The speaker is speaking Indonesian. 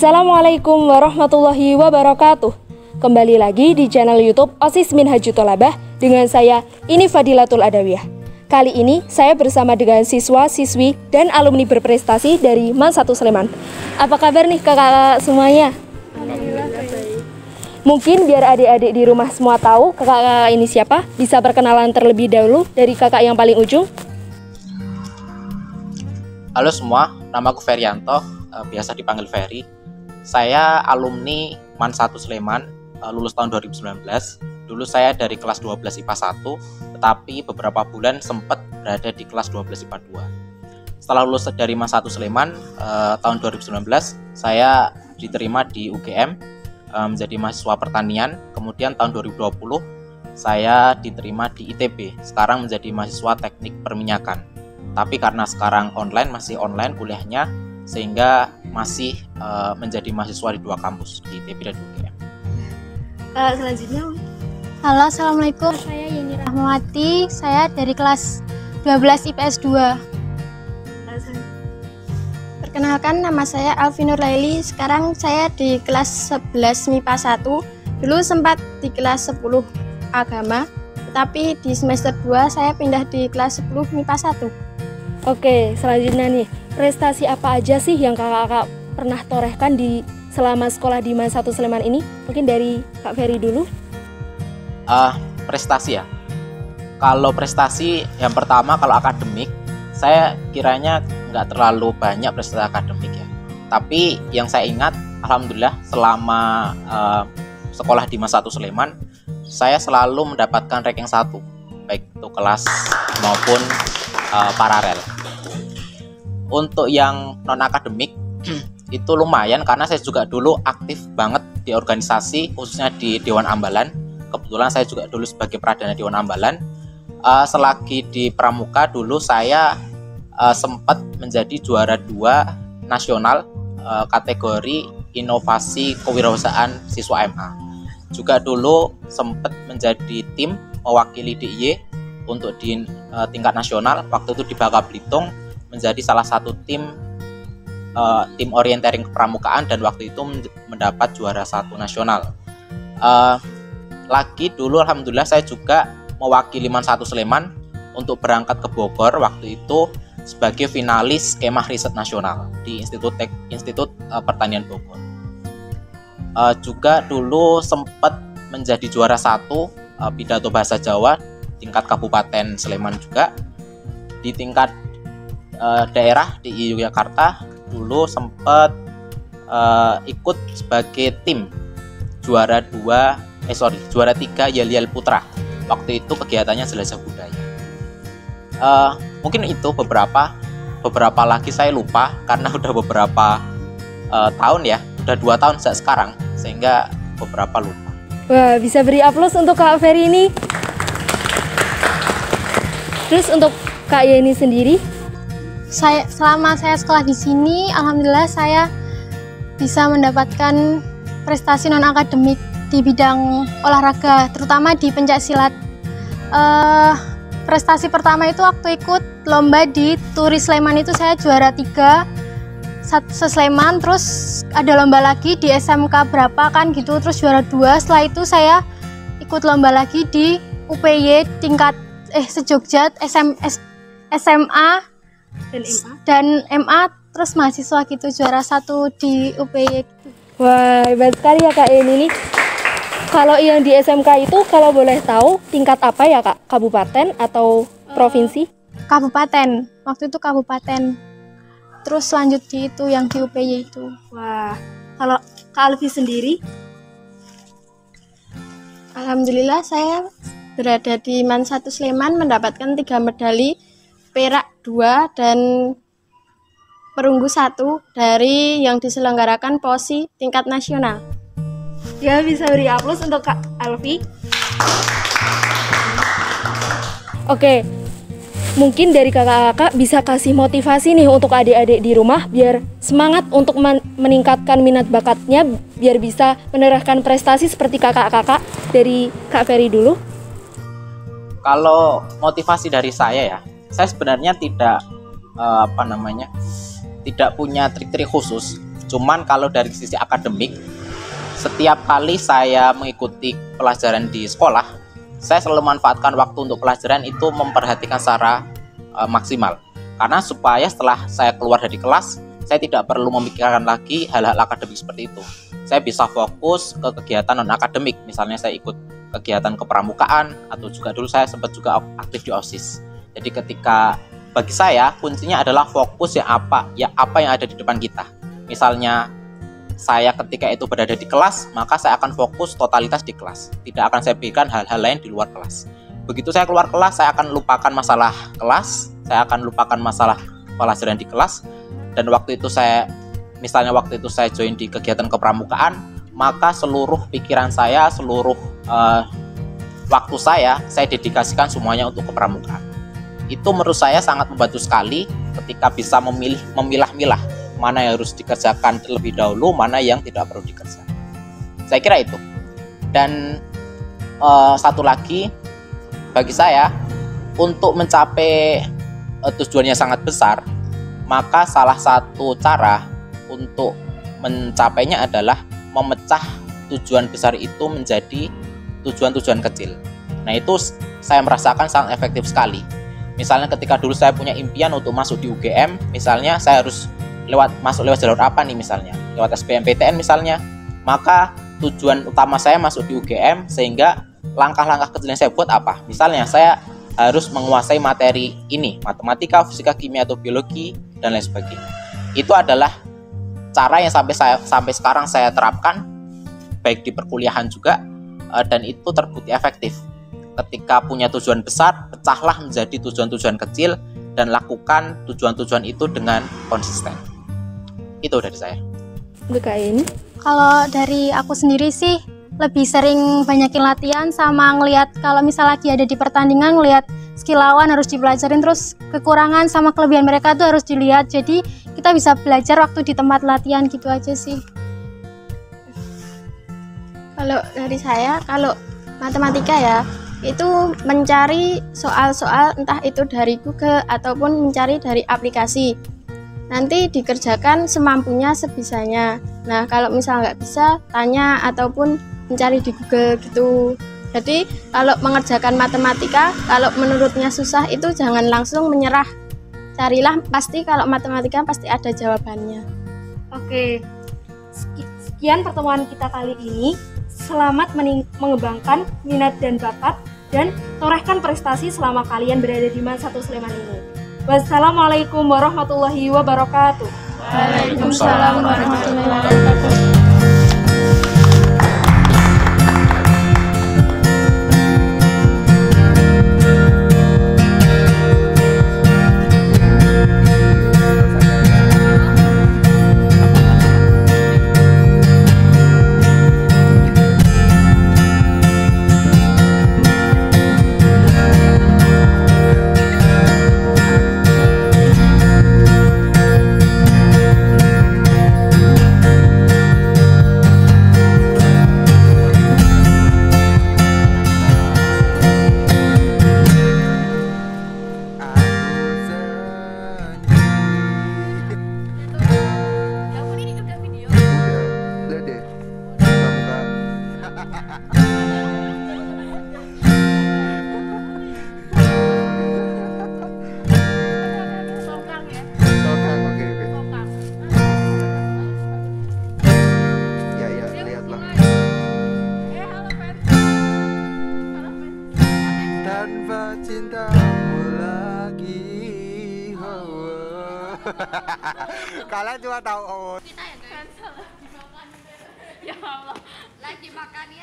Assalamualaikum warahmatullahi wabarakatuh. Kembali lagi di channel YouTube OSIS Minhajut Thalabah dengan saya Ini Fadilatul Adawiyah. Kali ini saya bersama dengan siswa-siswi dan alumni berprestasi dari MAN 1 Sleman. Apa kabar nih kakak-kakak semuanya? Alhamdulillah baik. Mungkin biar adik-adik di rumah semua tahu kakak-kakak ini siapa, bisa perkenalan terlebih dahulu dari kakak yang paling ujung. Halo semua, namaku Ferianto, biasa dipanggil Ferry. Saya alumni MAN 1 Sleman, lulus tahun 2019. Dulu saya dari kelas 12 IPA 1, tetapi beberapa bulan sempat berada di kelas 12 IPA 2. Setelah lulus dari MAN 1 Sleman, tahun 2019, saya diterima di UGM menjadi mahasiswa pertanian. Kemudian tahun 2020, saya diterima di ITB, sekarang menjadi mahasiswa teknik perminyakan. Tapi karena sekarang masih online kuliahnya, sehingga masih menjadi mahasiswa di dua kampus, di ITB dan di UGM. Selanjutnya, halo, assalamualaikum. Saya Yeni Rahmawati. Saya dari kelas 12 IPS 2. Perkenalkan, nama saya Alvinur Laili. Sekarang saya di kelas 11 MIPA 1. Dulu sempat di kelas 10 agama, tetapi di semester 2 saya pindah di kelas 10 MIPA 1. Oke, selanjutnya nih, prestasi apa aja sih yang kakak-kakak pernah torehkan selama sekolah di MAN 1 Sleman ini? Mungkin dari Kak Ferry dulu. Prestasi ya. Kalau prestasi yang pertama, kalau akademik, saya kiranya nggak terlalu banyak prestasi akademik ya. Tapi yang saya ingat, alhamdulillah selama sekolah di MAN 1 Sleman, saya selalu mendapatkan ranking 1, baik itu kelas maupun paralel. Untuk yang non akademik itu lumayan karena saya juga dulu aktif banget di organisasi, khususnya di Dewan Ambalan. Kebetulan saya juga dulu sebagai pradana Dewan Ambalan. Selagi di Pramuka dulu saya sempat menjadi juara 2 nasional kategori inovasi kewirausahaan siswa MA. Juga dulu sempat menjadi tim mewakili DIY untuk di tingkat nasional. Waktu itu di Bangka Belitung menjadi salah satu tim orientering kepramukaan dan waktu itu mendapat juara 1 nasional. Lagi dulu alhamdulillah saya juga mewakili MAN 1 Sleman untuk berangkat ke Bogor waktu itu sebagai finalis kemah riset nasional di Institut Pertanian Bogor. Juga dulu sempat menjadi juara 1 pidato bahasa Jawa tingkat Kabupaten Sleman juga. Di tingkat daerah di Yogyakarta dulu sempat ikut sebagai tim juara 3 Yel Putra. Waktu itu kegiatannya jelajah budaya. Mungkin itu beberapa lagi saya lupa karena udah beberapa tahun ya, udah 2 tahun sejak sekarang, sehingga beberapa lupa. Wah, bisa beri aplaus untuk Kak Ferry ini. Terus untuk Kak Yeni sendiri? Selama saya sekolah di sini, alhamdulillah saya bisa mendapatkan prestasi non akademik di bidang olahraga, terutama di pencaksilat. Prestasi pertama itu waktu ikut lomba di Turis Sleman itu saya juara 3 se-Sleman, terus ada lomba lagi di SMK berapa kan gitu, terus juara 2. Setelah itu saya ikut lomba lagi di UPY tingkat se-Jogja, SMA dan MA, terus mahasiswa gitu, juara 1 di UPY gitu. Wah, hebat sekali ya Kak Yeni nih. Kalau yang di SMK itu kalau boleh tahu tingkat apa ya Kak? Kabupaten atau provinsi? Kabupaten, waktu itu kabupaten. Terus lanjut di itu yang di UPY itu. wah, kalau Kak Alfi sendiri? Alhamdulillah saya berada di MAN 1 Sleman mendapatkan 3 medali, perak 2 dan perunggu 1 dari yang diselenggarakan POSI tingkat nasional. Ya, bisa beri aplaus untuk Kak Alfi. Oke, mungkin dari kakak-kakak bisa kasih motivasi nih untuk adik-adik di rumah biar semangat untuk meningkatkan minat bakatnya, biar bisa menorehkan prestasi seperti kakak-kakak. Dari Kak Ferry dulu. Kalau motivasi dari saya ya, saya sebenarnya tidak punya trik-trik khusus. Cuman kalau dari sisi akademik, setiap kali saya mengikuti pelajaran di sekolah, saya selalu manfaatkan waktu untuk pelajaran itu memperhatikan secara maksimal. Karena supaya setelah saya keluar dari kelas, saya tidak perlu memikirkan lagi hal-hal akademik seperti itu. Saya bisa fokus ke kegiatan non-akademik, misalnya saya ikut kegiatan kepramukaan, atau juga dulu saya sempat juga aktif di OSIS. Jadi ketika bagi saya kuncinya adalah fokus apa yang ada di depan kita. Misalnya saya ketika itu berada di kelas, maka saya akan fokus totalitas di kelas. Tidak akan saya pikirkan hal-hal lain di luar kelas. Begitu saya keluar kelas, saya akan lupakan masalah kelas, saya akan lupakan masalah pelajaran di kelas. Dan waktu itu saya join di kegiatan kepramukaan, maka seluruh pikiran saya, seluruh waktu saya dedikasikan semuanya untuk kepramukaan. Itu menurut saya sangat membantu sekali ketika bisa memilah-milah mana yang harus dikerjakan terlebih dahulu, mana yang tidak perlu dikerjakan. Saya kira itu. Dan satu lagi, bagi saya, untuk mencapai tujuan yang sangat besar, maka salah satu cara untuk mencapainya adalah memecah tujuan besar itu menjadi tujuan-tujuan kecil. Nah, itu saya merasakan sangat efektif sekali. Misalnya ketika dulu saya punya impian untuk masuk di UGM, misalnya saya harus masuk lewat jalur apa nih, misalnya lewat SBMPTN misalnya, maka tujuan utama saya masuk di UGM, sehingga langkah-langkah kecil yang saya buat apa? Misalnya saya harus menguasai materi ini, matematika, fisika, kimia, atau biologi, dan lain sebagainya. Itu adalah cara yang sampai sekarang saya terapkan, baik di perkuliahan juga, dan itu terbukti efektif. Ketika punya tujuan besar, pecahlah menjadi tujuan-tujuan kecil, dan lakukan tujuan-tujuan itu dengan konsisten. Itu dari saya. Untuk Kak ini? Kalau dari aku sendiri sih lebih sering banyakin latihan sama ngelihat kalau misal lagi ada di pertandingan, ngelihat skill lawan harus dipelajarin, terus kekurangan sama kelebihan mereka tuh harus dilihat. Jadi kita bisa belajar waktu di tempat latihan, gitu aja sih. Kalau dari saya, kalau matematika ya, itu mencari soal-soal entah itu dari Google ataupun mencari dari aplikasi. Nanti dikerjakan semampunya, sebisanya. Nah, kalau misal nggak bisa, tanya ataupun mencari di Google gitu. Jadi, kalau mengerjakan matematika, kalau menurutnya susah itu jangan langsung menyerah. Carilah, pasti kalau matematika pasti ada jawabannya. Oke, sekian pertemuan kita kali ini. Selamat mengembangkan minat dan bakat, dan torehkan prestasi selama kalian berada di MAN 1 Sleman ini. Wassalamualaikum warahmatullahi wabarakatuh. Waalaikumsalam warahmatullahi wabarakatuh. Tanpa cintamu lagi. Kalian cuma tahu. Ya Allah, lagi makan ya.